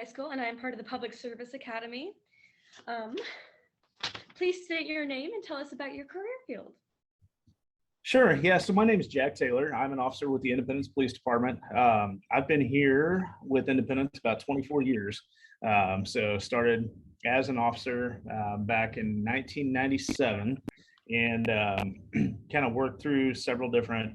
High School, and I am part of the Public Service Academy. Um, Please state your name and tell us about your career field. Sure. Yeah. So my name is Jack Taylor. I'm an officer with the Independence Police Department. I've been here with Independence about 24 years. So started as an officer back in 1997 and kind of worked through several different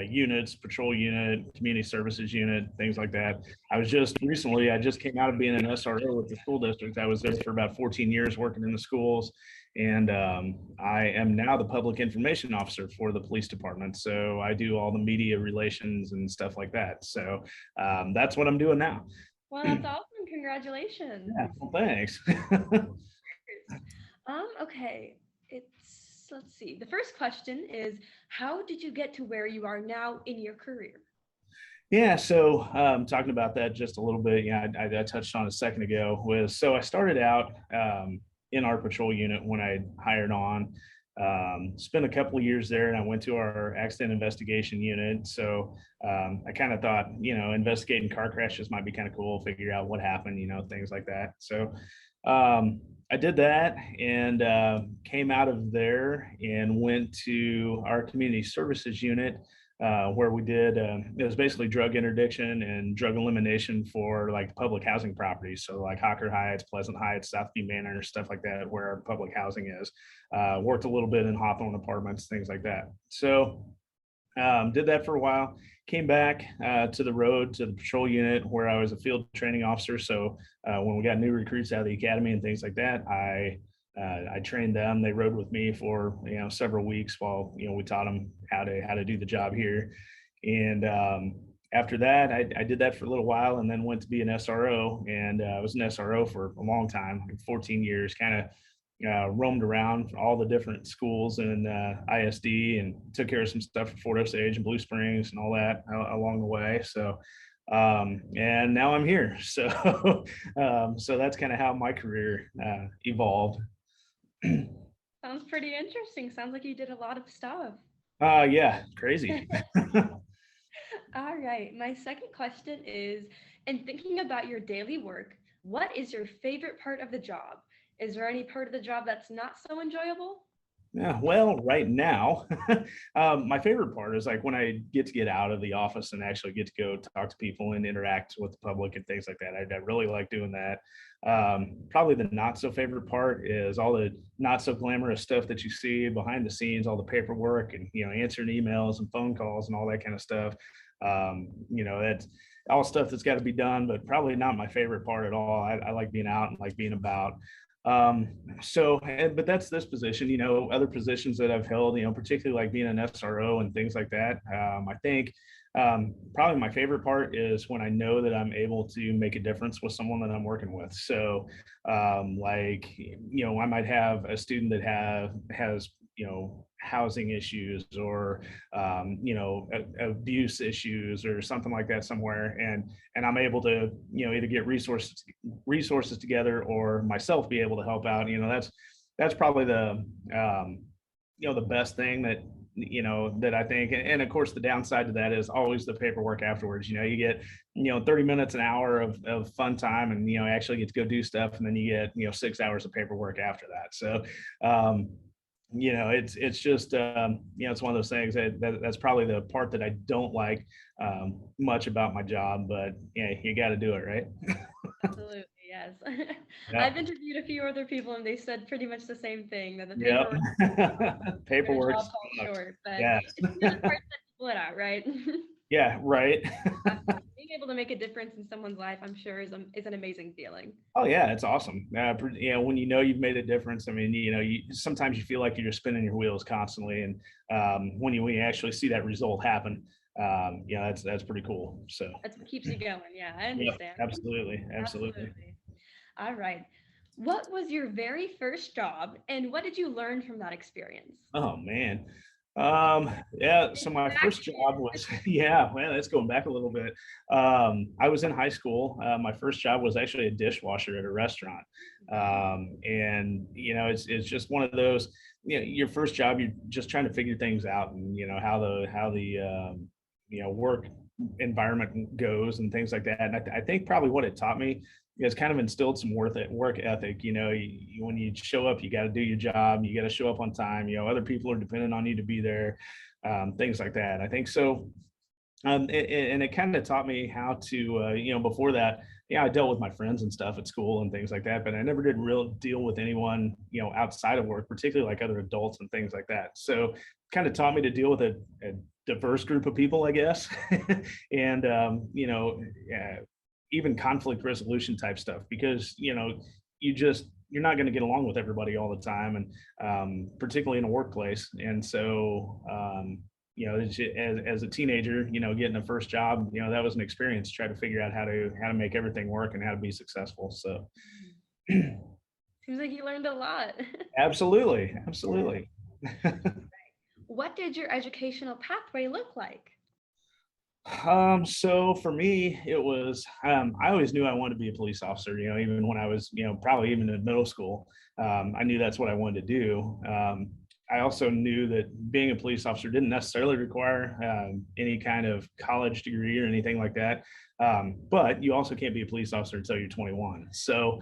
units, patrol unit, community services unit, things like that. I just came out of being an SRO with the school district. I was there for about 14 years working in the schools. And I am now the public information officer for the police department. So I do all the media relations and stuff like that. So that's what I'm doing now. Well, that's awesome. Congratulations. Yeah, well, thanks. Okay. Let's see. The first question is, how did you get to where you are now in your career? Yeah, so talking about that just a little bit, yeah, I touched on a second ago so I started out in our patrol unit when I hired on, spent a couple of years there, and I went to our accident investigation unit. So I kind of thought, investigating car crashes might be kind of cool, figure out what happened, things like that. So I did that and came out of there and went to our community services unit where we did, it was basically drug interdiction and drug elimination for like public housing properties. So like Hawker Heights, Pleasant Heights, Southview Manor, stuff like that, where our public housing is. Worked a little bit in Hawthorne Apartments, things like that. So did that for a while, came back to the road to the patrol unit where I was a field training officer. So when we got new recruits out of the academy and things like that, I trained them. They rode with me for several weeks while we taught them how to do the job here. And after that, I did that for a little while, and then went to be an SRO. And I was an SRO for a long time, like 14 years. Kind of roamed around all the different schools and ISD, and took care of some stuff for Fort Osage and Blue Springs and all that along the way. So and now I'm here. So so that's kind of how my career evolved. Sounds pretty interesting. Sounds like you did a lot of stuff. Yeah, crazy. All right. My second question is, in thinking about your daily work, what is your favorite part of the job? Is there any part of the job that's not so enjoyable? Yeah, well, right now, my favorite part is like when I get out of the office and actually get to go talk to people and interact with the public and things like that. I really like doing that. Probably the not so favorite part is all the not so glamorous stuff that you see behind the scenes, all the paperwork and answering emails and phone calls and all that kind of stuff. That's all stuff that's got to be done, but probably not my favorite part at all. I like being out and like being about. But that's this position. Other positions that I've held, particularly like being an SRO and things like that. I think probably my favorite part is when I know that I'm able to make a difference with someone that I'm working with. So I might have a student that has housing issues or abuse issues or something like that somewhere, and I'm able to either get resources together or myself be able to help out. That's probably the the best thing that I think. And of course the downside to that is always the paperwork afterwards. You get 30 minutes, an hour of fun time, and actually get to go do stuff, and then you get 6 hours of paperwork after that. So it's just it's one of those things that's probably the part that I don't like much about my job, but yeah, you got to do it, right? Absolutely, yes. Yeah. I've interviewed a few other people and they said pretty much the same thing, that the Yep. paperwork Paperwork job falls short, but yes. it's the other part that people it out, right? Yeah, right. Being able to make a difference in someone's life, I'm sure is an amazing feeling. Oh yeah, it's awesome. When you've made a difference. I mean, sometimes you feel like you're just spinning your wheels constantly, and when you actually see that result happen, that's pretty cool. So That's what keeps you going. Yeah, I yeah, understand. absolutely. All right. What was your very first job and what did you learn from that experience? Oh man. Yeah, so my first job was yeah, well, that's going back a little bit. I was in high school. My first job was actually a dishwasher at a restaurant. And it's just one of those, your first job, you're just trying to figure things out, and how the work environment goes and things like that. And I think probably what it taught me is kind of instilled some work ethic. When you show up, you got to do your job. You got to show up on time. Other people are dependent on you to be there, things like that. I think so. And it kind of taught me how to, before that, I dealt with my friends and stuff at school and things like that, but I never did real deal with anyone, outside of work, particularly like other adults and things like that. So kind of taught me to deal with a diverse group of people, I guess. And, even conflict resolution type stuff, because, you're not going to get along with everybody all the time. And particularly in a workplace. And so, as a teenager, getting a first job, that was an experience to try to figure out how to make everything work and how to be successful. So Seems like you learned a lot. absolutely, absolutely. What did your educational pathway look like? So for me, it was, I always knew I wanted to be a police officer, even when I was, probably even in middle school. I knew that's what I wanted to do. I also knew that being a police officer didn't necessarily require any kind of college degree or anything like that. But you also can't be a police officer until you're 21. So,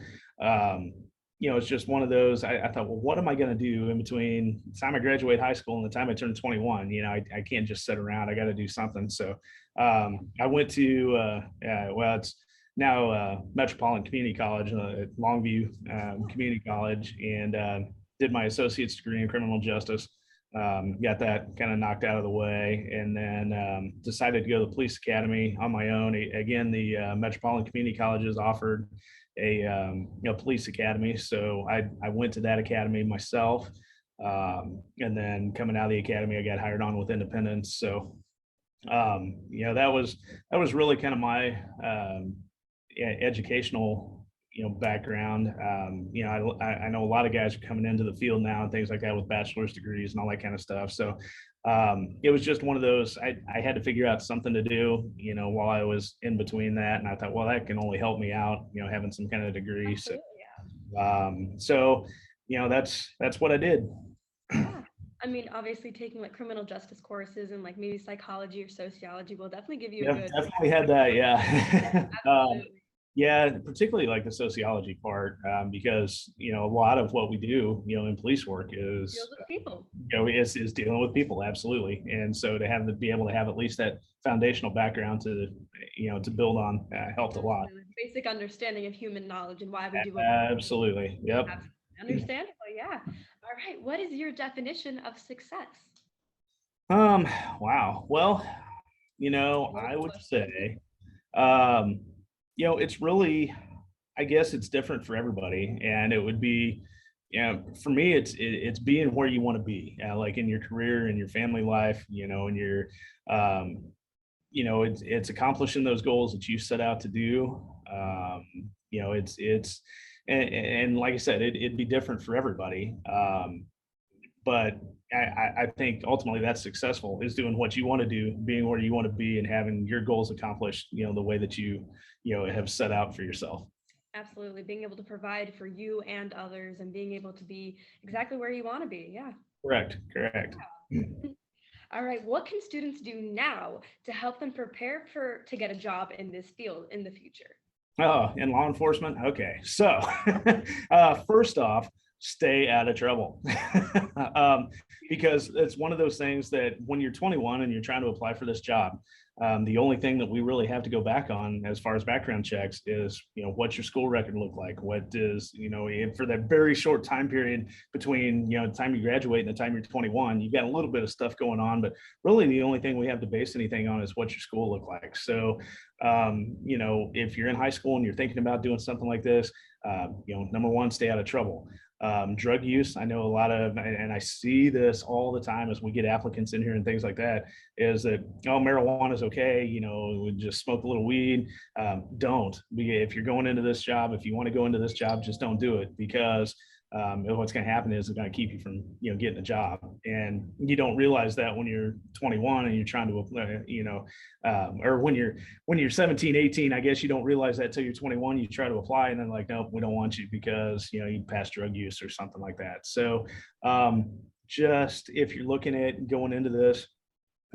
it's just one of those. I thought, well, what am I going to do in between the time I graduate high school and the time I turn 21? I can't just sit around. I got to do something. So I went to, it's now Metropolitan Community College, at Longview Community College, and did my associate's degree in criminal justice. Got that kind of knocked out of the way, and then decided to go to the police academy on my own. Again, the Metropolitan Community Colleges offered a police academy, so I went to that academy myself. And then coming out of the academy, I got hired on with Independence. So that was really kind of my educational background. I know a lot of guys are coming into the field now and things like that with bachelor's degrees and all that kind of stuff. So it was just one of those. I had to figure out something to do, while I was in between that, and I thought, well, that can only help me out, having some kind of degree. Absolutely, So that's what I did. yeah. I mean, obviously taking like criminal justice courses and like maybe psychology or sociology will definitely give you a Yeah, good definitely had that. Yeah. absolutely. Yeah, particularly like the sociology part, because a lot of what we do, in police work is, Deals with people. is dealing with people, absolutely. And so to be able to have at least that foundational background to build on, helped a lot. Absolutely. Basic understanding of human knowledge and why we do what we do. Absolutely, yep. Absolutely. Understandable, yeah. All right. What is your definition of success? Um, wow. Well, I Loaded would question. say, um, it's really, I guess it's different for everybody, and it would be, for me, it's being where you want to be, like in your career and your family life, and your, um, it's accomplishing those goals that you set out to do. It's and like I said, it'd be different for everybody. But I think ultimately that's successful, is doing what you want to do, being where you want to be, and having your goals accomplished, the way that you have set out for yourself. Absolutely. Being able to provide for you and others and being able to be exactly where you want to be. Yeah. Correct. All right. What can students do now to help them prepare to get a job in this field in the future? Oh, in law enforcement? Okay. So, first off, stay out of trouble. Because it's one of those things that when you're 21 and you're trying to apply for this job, the only thing that we really have to go back on as far as background checks is, what's your school record look like? What is, for that very short time period between, the time you graduate and the time you're 21, you've got a little bit of stuff going on, but really the only thing we have to base anything on is what your school look like. So, if you're in high school and you're thinking about doing something like this, number one, stay out of trouble. Drug use, I know a lot of, and I see this all the time as we get applicants in here and things like that, is that, oh, marijuana is okay, we just smoke a little weed. Don't. If you're going into this job, if you want to go into this job, just don't do it, because what's going to happen is it's going to keep you from getting a job, and you don't realize that when you're 21 and you're trying to apply, or when you're 17, 18, I guess you don't realize that till you're 21. You try to apply and then like, nope, we don't want you because you passed drug use or something like that. So just if you're looking at going into this,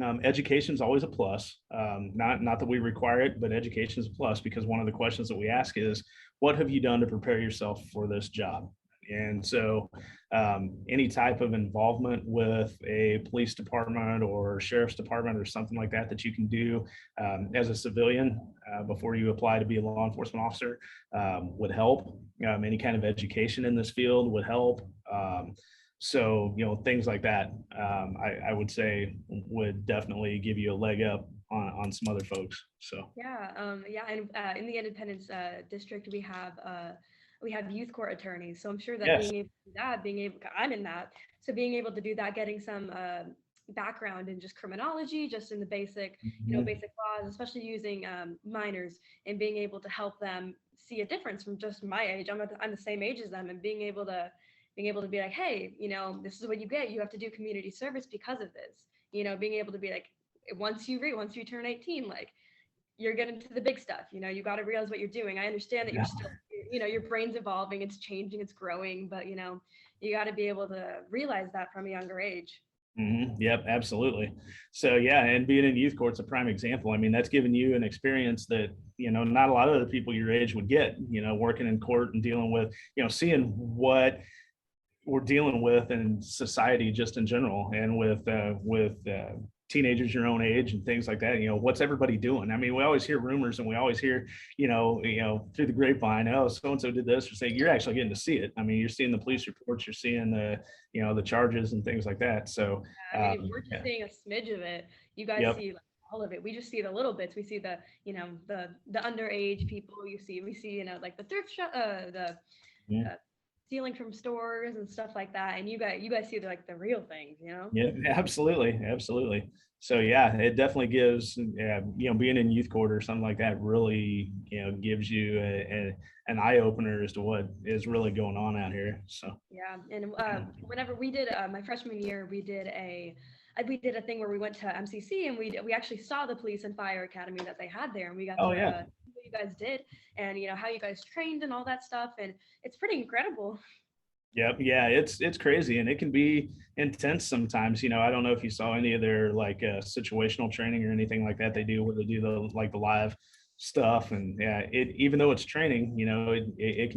Education is always a plus. Not that we require it, but education is a plus because one of the questions that we ask is, "What have you done to prepare yourself for this job?" And so, any type of involvement with a police department or sheriff's department or something like that that you can do as a civilian before you apply to be a law enforcement officer would help. Any kind of education in this field would help. So, things like that, I would say would definitely give you a leg up on some other folks. So, Yeah, yeah, and in the Independence District, we have youth court attorneys. So I'm sure that yes. being able to do that, I'm in that. So being able to do that, getting some background in just criminology, just in the basic, Mhm. basic laws, especially using minors and being able to help them see a difference from just my age. I'm the same age as them, and being able to be like, hey, this is what you get. You have to do community service because of this. Being able to be like, once you turn 18, like you're getting to the big stuff. You got to realize what you're doing. I understand that you're Yeah. still, your brain's evolving, it's changing, it's growing, but you got to be able to realize that from a younger age. Yep, absolutely. So yeah, and being in youth court's a prime example. I mean, that's given you an experience that, not a lot of other people your age would get, working in court and dealing with, seeing what we're dealing with in society just in general, and with teenagers your own age and things like that. What's everybody doing? I mean, we always hear rumors and we always hear, through the grapevine, oh, so and so did this, or say you're actually getting to see it. I mean, you're seeing the police reports, you're seeing the charges and things like that. So I mean, we're just yeah. seeing a smidge of it. You guys Yep. see like all of it. We just see the little bits. We see the underage people. We see like the thrift shop, the Yeah. stealing from stores and stuff like that. And you guys see like the real things. Yeah, absolutely, absolutely. So yeah, it definitely gives, being in youth court or something like that really, gives you an eye opener as to what is really going on out here. So Yeah, and whenever we did my freshman year, we did a thing where we went to MCC and we actually saw the police and fire academy that they had there, and we got oh to yeah. see what you guys did and how you guys trained and all that stuff, and it's pretty incredible. Yep. Yeah, it's crazy and it can be intense sometimes. I don't know if you saw any of their like situational training or anything like that they do where they do the live stuff. And yeah, it even though it's training, it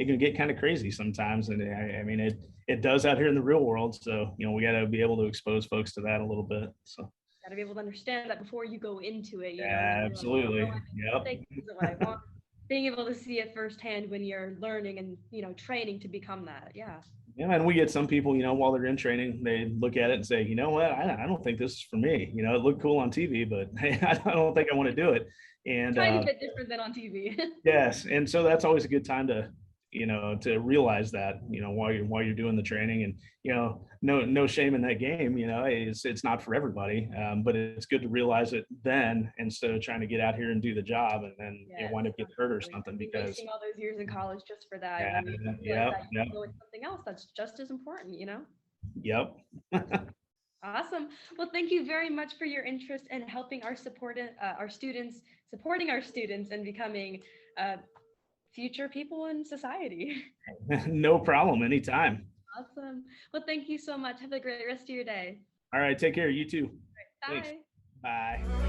can get kind of crazy sometimes. And I mean it does out here in the real world. So, we gotta be able to expose folks to that a little bit. So Got to be able to understand that before you go into it, and then you're like, oh no, absolutely. I made a Yep. mistake, this isn't what I want. Being able to see it firsthand when you're learning and training to become that. Yeah. Yeah, and we get some people, while they're in training, they look at it and say, you know what, I don't think this is for me. It looked cool on TV, but hey, I don't think I want to do it. And Tiny bit different than on TV. yes, and so that's always a good time to realize that, while you're doing the training, and no shame in that game. It's not for everybody, but it's good to realize it then instead of trying to get out here and do the job and then Yes, wind up getting hurt or absolutely. something You're because wasting all those years in college just for that, yeah, when you realize yep, that you yep, can go into something else that's just as important. yep. Awesome. Well, thank you very much for your interest in helping supporting our students and becoming future people in society. No problem, anytime. Awesome. Well, thank you so much. Have a great rest of your day. All right, take care. You too. Thanks. Bye. Bye.